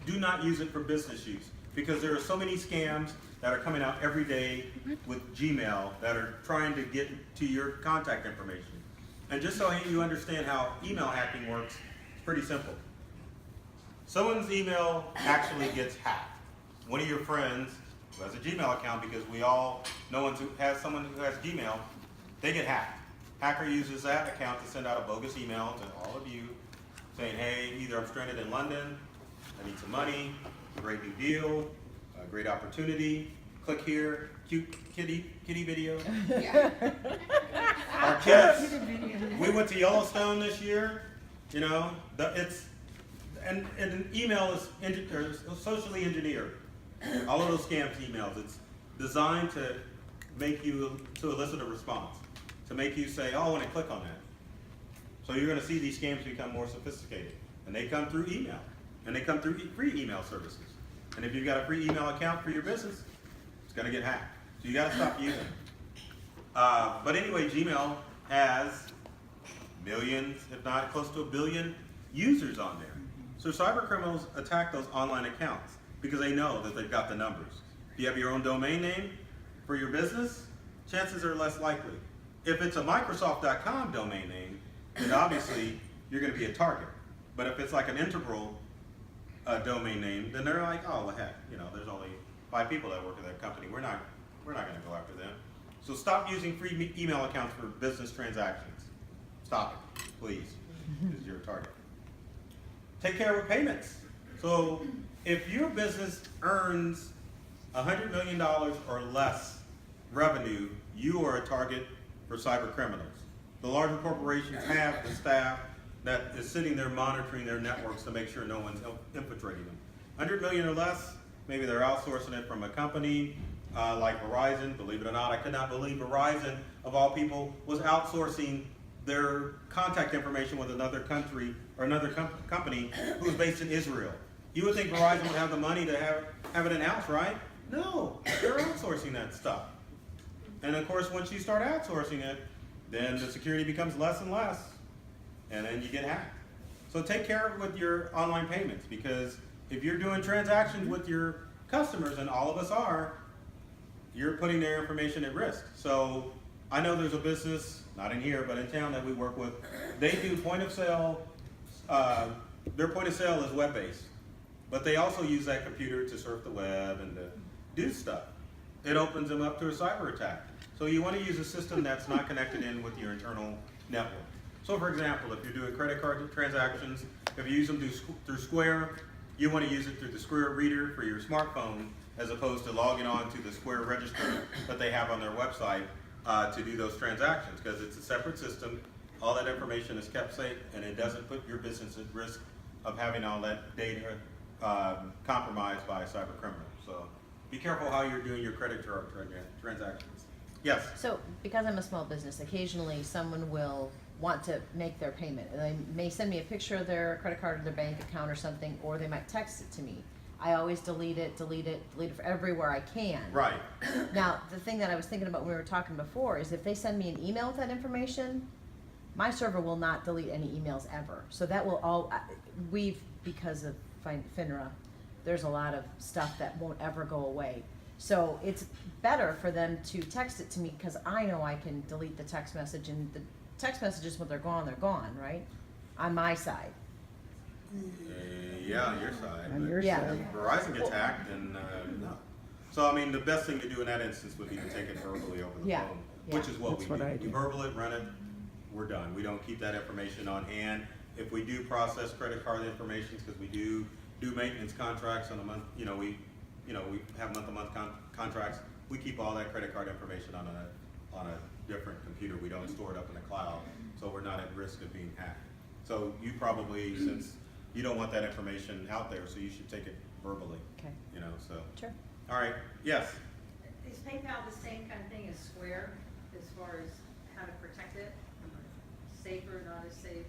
do not use it for business use, because there are so many scams that are coming out every day with Gmail that are trying to get to your contact information. And just so you understand how email hacking works, it's pretty simple. Someone's email actually gets hacked. One of your friends who has a Gmail account, because we all know someone who has Gmail, they get hacked. Hacker uses that account to send out a bogus email to all of you saying, hey, either I'm stranded in London, I need some money, great new deal, a great opportunity, click here, cute kitty video. Yeah. Our kids, we went to Yellowstone this year, you know, and an email is socially engineered. All of those scams emails, it's designed to make you, to elicit a response, to make you say, oh, I want to click on that. So you're going to see these scams become more sophisticated. And they come through email. And they come through free email services. And if you've got a free email account for your business, it's going to get hacked. So you got to stop using it. But anyway, Gmail has millions, if not close to 1 billion users on there. So cyber criminals attack those online accounts because they know that they've got the numbers. If you have your own domain name for your business, chances are less likely. If it's a Microsoft.com domain name, then obviously you're going to be a target. But if it's like an Integral domain name, then they're like, oh, well, heck, you know, there's only 5 people that work at that company. We're not going to go after them. So stop using free email accounts for business transactions. Stop it, please. This is your target. Take care of payments. So if your business earns $100 million or less revenue, you are a target for cyber criminals. The larger corporations have the staff that is sitting there monitoring their networks to make sure no one's infiltrating them. 100 million or less, maybe they're outsourcing it from a company like Verizon. Believe it or not, I could not believe Verizon, of all people, was outsourcing their contact information with another country or another company who is based in Israel. You would think Verizon would have the money to have it in-house, right? No, they're outsourcing that stuff. And of course, once you start outsourcing it, then the security becomes less and less, and then you get hacked. So take care with your online payments, because if you're doing transactions with your customers, and all of us are, you're putting their information at risk. So I know there's a business, not in here, but in town that we work with. They do point of sale, their point of sale is web-based, but they also use that computer to surf the web and to do stuff. It opens them up to a cyber attack. So you want to use a system that's not connected in with your internal network. So for example, if you're doing credit card transactions, if you use them through Square, you want to use it through the Square Reader for your smartphone, as opposed to logging on to the Square register that they have on their website to do those transactions, because it's a separate system. All that information is kept safe, and it doesn't put your business at risk of having all that data compromised by a cyber criminal. So be careful how you're doing your credit card transactions. Yes? So, because I'm a small business, occasionally someone will want to make their payment, and they may send me a picture of their credit card or their bank account or something, or they might text it to me. I always delete it for everywhere I can. Right. Now, the thing that I was thinking about when we were talking before is if they send me an email with that information, my server will not delete any emails ever. So that will all, because of FINRA, there's a lot of stuff that won't ever go away. So it's better for them to text it to me, because I know I can delete the text message, and the text messages, when they're gone, right? On my side. Yeah, on your side. On your Yeah. side. Verizon gets hacked, and no. So I mean, the best thing to do in that instance would be to take it verbally over the Yeah. phone, Yeah. which is what That's we what I do. We do. verbal it, run it, we're done. We don't keep that information on hand. If we do process credit card information, because we do maintenance contracts on a month, we have month-to-month contracts. We keep all that credit card information on a different computer. We don't store it up in the cloud, so we're not at risk of being hacked. So you probably, since you don't want that information out there, so you should take it verbally. Okay. So. Sure. All right. Yes. Is PayPal the same kind of thing as Square as far as how to protect it? Safer, not as safe?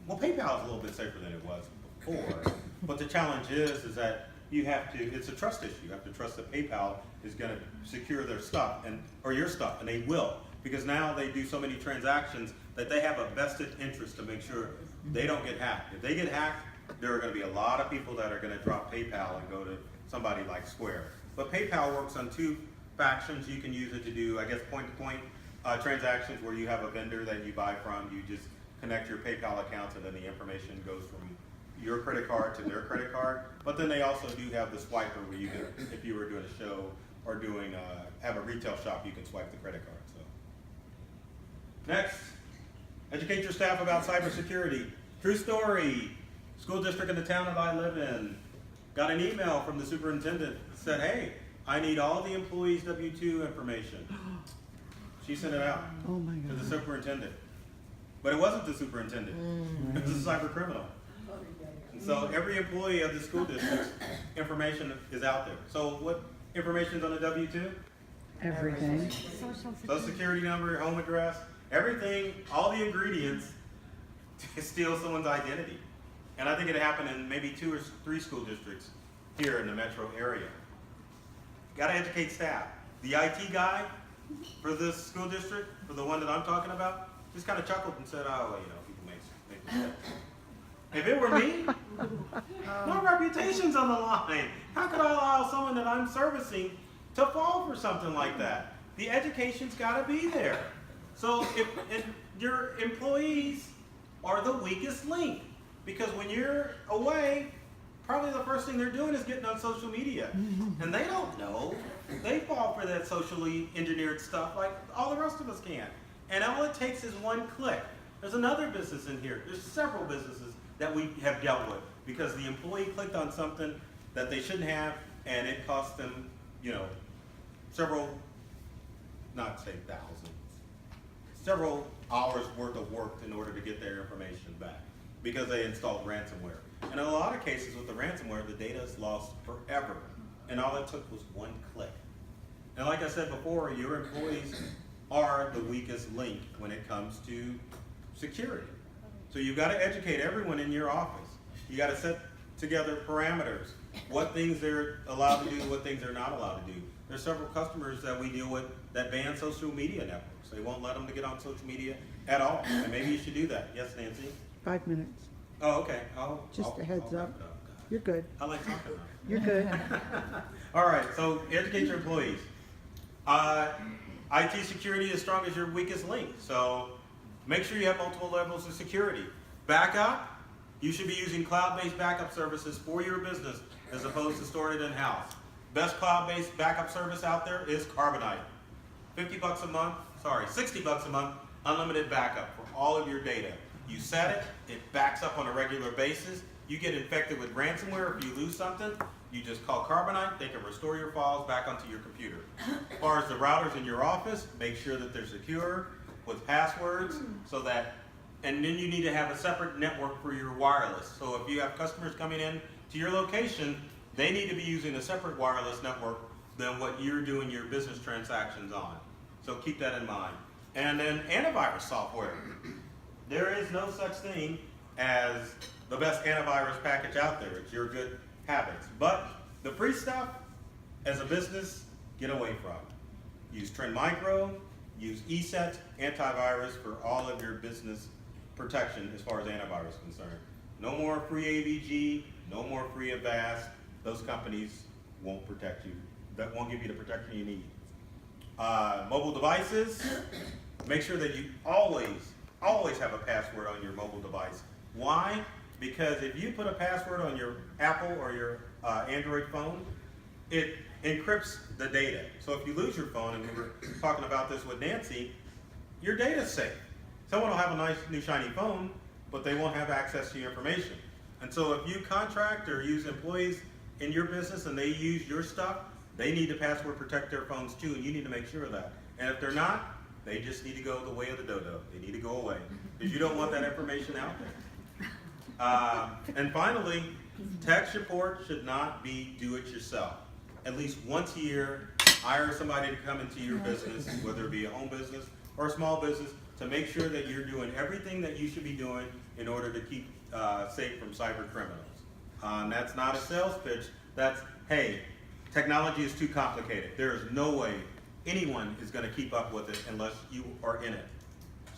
Well, PayPal is a little bit safer than it was before, but the challenge is that you have to. It's a trust issue. You have to trust that PayPal is going to secure their stuff or your stuff, and they will, because now they do so many transactions that they have a vested interest to make sure they don't get hacked. If they get hacked, there are gonna be a lot of people that are gonna drop PayPal and go to somebody like Square. But PayPal works on two factions. You can use it to do, I guess, point-to-point transactions where you have a vendor that you buy from. You just connect your PayPal accounts and then the information goes from your credit card to their credit card. But then they also do have the swiper where you can, if you were doing a show or doing have a retail shop, you can swipe the credit card. So next, educate your staff about cybersecurity. True story. School district in the town that I live in got an email from the superintendent that said, hey, I need all the employees' W-2 information. She sent it out to the superintendent. But it wasn't the superintendent. It was a cyber criminal. And so every employee of the school district's information is out there. So what information is on the W-2? Everything. Social security number, home address, everything, all the ingredients to steal someone's identity. And I think it happened in maybe 2 or 3 school districts here in the metro area. Got to educate staff. The IT guy for this school district, for the one that I'm talking about, just kind of chuckled and said, oh, well, you know, people make mistakes. If it were me, my reputation's on the line. How could I allow someone that I'm servicing to fall for something like that? The education's got to be there. So if your employees are the weakest link, because when you're away, probably the first thing they're doing is getting on social media. And they don't know. They fall for that socially engineered stuff like all the rest of us can. And all it takes is one click. There's another business in here. There's several businesses that we have dealt with because the employee clicked on something that they shouldn't have, and it cost them, you know, several, not say thousands, several hours worth of work in order to get their information back because they installed ransomware. And in a lot of cases with the ransomware, the data is lost forever, and all it took was one click. And like I said before, your employees are the weakest link when it comes to security. So you've got to educate everyone in your office. You got to set together parameters, what things they're allowed to do, what things they're not allowed to do. There's several customers that we deal with that ban social media networks. They won't let them to get on social media at all. And maybe you should do that. Yes, Nancy? 5 minutes. Oh, okay. Just a heads I'll up. wrap it up. You're good. I like talking about it. You're good. All right, so educate your employees. IT security is strong as your weakest link. So make sure you have multiple levels of security. Backup, you should be using cloud-based backup services for your business as opposed to storing it in-house. Best cloud-based backup service out there is Carbonite. $60 a month, unlimited backup for all of your data. You set it, it backs up on a regular basis. You get infected with ransomware if you lose something, you just call Carbonite, they can restore your files back onto your computer. As far as the routers in your office, make sure that they're secure with passwords so that, and then you need to have a separate network for your wireless. So if you have customers coming in to your location, they need to be using a separate wireless network than what you're doing your business transactions on. So keep that in mind. And then antivirus software. There is no such thing as the best antivirus package out there. It's your good habits. But the free stuff, as a business, get away from. Use Trend Micro, use ESET antivirus for all of your business protection as far as antivirus is concerned. No more free AVG, no more free Avast. Those companies won't protect you. That won't give you the protection you need. Mobile devices, make sure that you always have a password on your mobile device. Why? Because if you put a password on your Apple or your Android phone, it encrypts the data. So if you lose your phone, and we were talking about this with Nancy, your data's safe. Someone will have a nice new shiny phone, but they won't have access to your information. And so if you contract or use employees in your business and they use your stuff, they need to password protect their phones too, and you need to make sure of that. And if they're not, they just need to go the way of the dodo. They need to go away because you don't want that information out there. And finally, tech support should not be do-it-yourself. At least once a year, hire somebody to come into your business, whether it be a home business or a small business, to make sure that you're doing everything that you should be doing in order to keep safe from cyber criminals. That's not a sales pitch. That's, hey, technology is too complicated. There is no way anyone is going to keep up with it unless you are in it.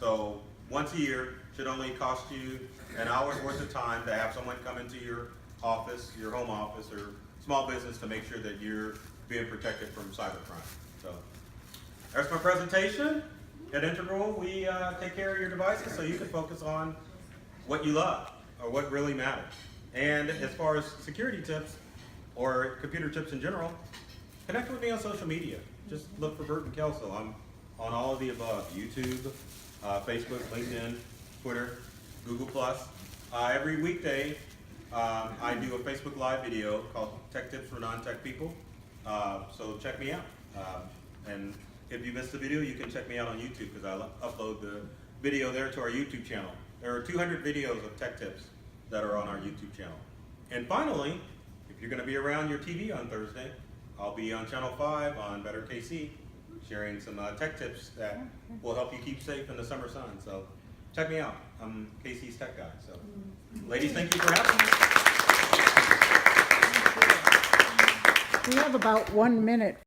So once a year, should only cost you an hour's worth of time to have someone come into your office, your home office, or small business to make sure that you're being protected from cybercrime. So, there's my presentation. At Integral, we take care of your devices so you can focus on what you love or what really matters. And as far as security tips or computer tips in general, connect with me on social media. Just look for Burton Kelso. I'm on all of the above: YouTube, Facebook, LinkedIn, Twitter, Google+. Every weekday, I do a Facebook Live video called Tech Tips for Non-Tech People. So check me out. And if you missed the video, you can check me out on YouTube because I upload the video there to our YouTube channel. There are 200 videos of tech tips that are on our YouTube channel. And finally, if you're going to be around your TV on Thursday, I'll be on Channel 5 on Better KC, sharing some tech tips that will help you keep safe in the summer sun. So check me out. I'm KC's tech guy. So, ladies, thank you for having me. We have about 1 minute